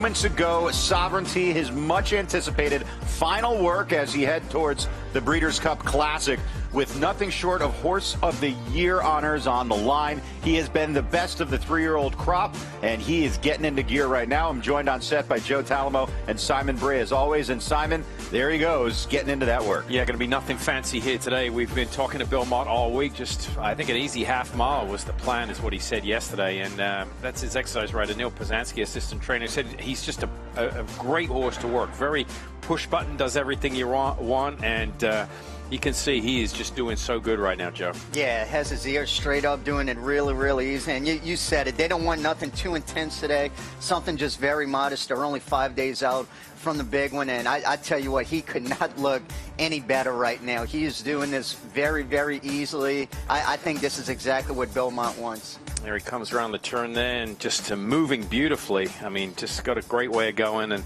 Moments ago, Sovereignty, his much anticipated final work as he head towards the Breeders' Cup Classic with nothing short of Horse of the Year honors on the line. He has been the best of the 3-year-old crop, and he is getting into gear right now. I'm joined on set by Joe Talamo and Simon Bray as always. And Simon, there he goes, getting into that work. Yeah, going to be nothing fancy here today. We've been talking to Belmont all week. Just, I think an easy half mile was the plan, is what he said yesterday. And that's his exercise rider, Neil Pozansky, assistant trainer, said he's just a great horse to work. Very push button, does everything you want, and you can see he is just doing so good right now, Joe. Yeah, has his ears straight up, doing it really, really easy. And you said it. They don't want nothing too intense today. Something just very modest. They're only 5 days out from the big one. And I tell you what, he could not look any better right now. He is doing this very, very easily. I think this is exactly what Belmont wants. There he comes around the turn there and just moving beautifully. I mean, just got a great way of going. And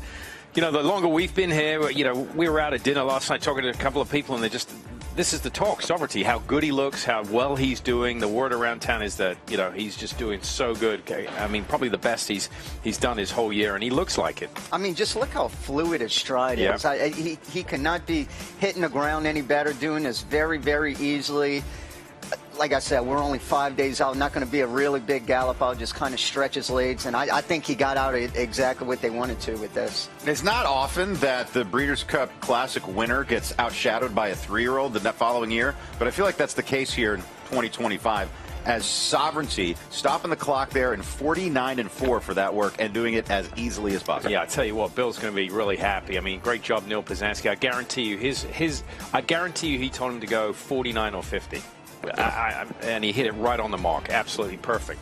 you know, the longer we've been here, you know, we were out at dinner last night talking to a couple of people, and they just, this is the talk, Sovereignty, how good he looks, how well he's doing. The word around town is that, you know, he's just doing so good. I mean, probably the best he's done his whole year, and he looks like it. I mean, just look how fluid his stride is. He cannot be hitting the ground any better, doing this very, very easily. Like I said, we're only 5 days out. Not going to be a really big gallop. I'll just kind of stretch his legs, and I think he got out exactly what they wanted to with this. It's not often that the Breeders' Cup Classic winner gets outshadowed by a 3-year-old the following year, but I feel like that's the case here in 2025. As Sovereignty stopping the clock there in 49-4 for that work and doing it as easily as possible. Yeah, I tell you what, Bill's going to be really happy. I mean, great job, Neil Pozansky. I guarantee you, I guarantee you, he told him to go 49 or 50. And he hit it right on the mark. Absolutely perfect.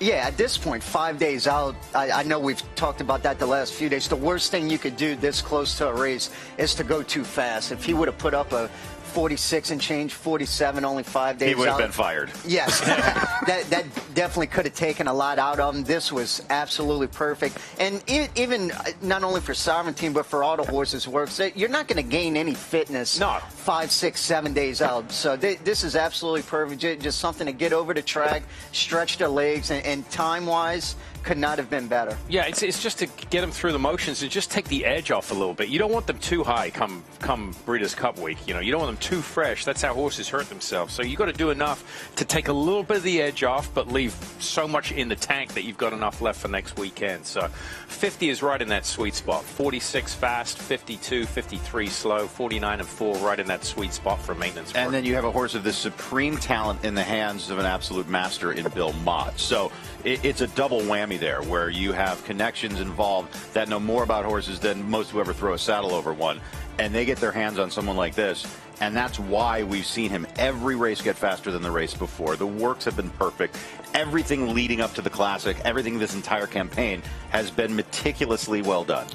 Yeah, at this point, 5 days out, I know we've talked about that the last few days. The worst thing you could do this close to a race is to go too fast. If he would have put up a 46 and change, 47, only 5 days out, he would have been fired. Yes, that definitely could have taken a lot out of him. This was absolutely perfect. And even not only for Sovereignty, but for all the horses works, you're not going to gain any fitness 5, 6, 7 days out. So this is absolutely perfect. Just something to get over the track, stretch their legs, and time-wise, could not have been better. Yeah, it's just to get them through the motions and just take the edge off a little bit. You don't want them too high come Breeders' Cup week. You know, you don't want them too fresh. That's how horses hurt themselves. So you've got to do enough to take a little bit of the edge off, but leave so much in the tank that you've got enough left for next weekend. So 50 is right in that sweet spot. 46 fast, 52, 53 slow, 49-4 right in that sweet spot for maintenance work. And then you have a horse of this supreme talent in the hands of an absolute master in Bill Mott. So it's a double whammy there, where you have connections involved that know more about horses than most who ever throw a saddle over one, and they get their hands on someone like this. And that's why we've seen him every race get faster than the race before. The works have been perfect. Everything leading up to the Classic, everything this entire campaign has been meticulously well done.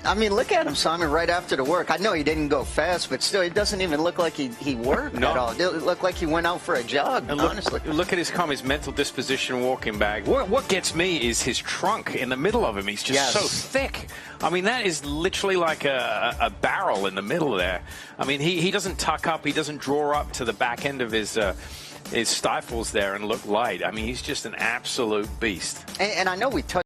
I mean, look at him, Simon, right after the work. I know he didn't go fast, but still, it doesn't even look like he worked at all. It looked like he went out for a jog, and honestly. Look at his mental disposition walking back. What gets me is his trunk in the middle of him. He's just so thick. I mean, that is literally like a barrel in the middle there. I mean, he doesn't tuck up. He doesn't draw up to the back end of his stifles there and look light. I mean, he's just an absolute beast. And I know we touched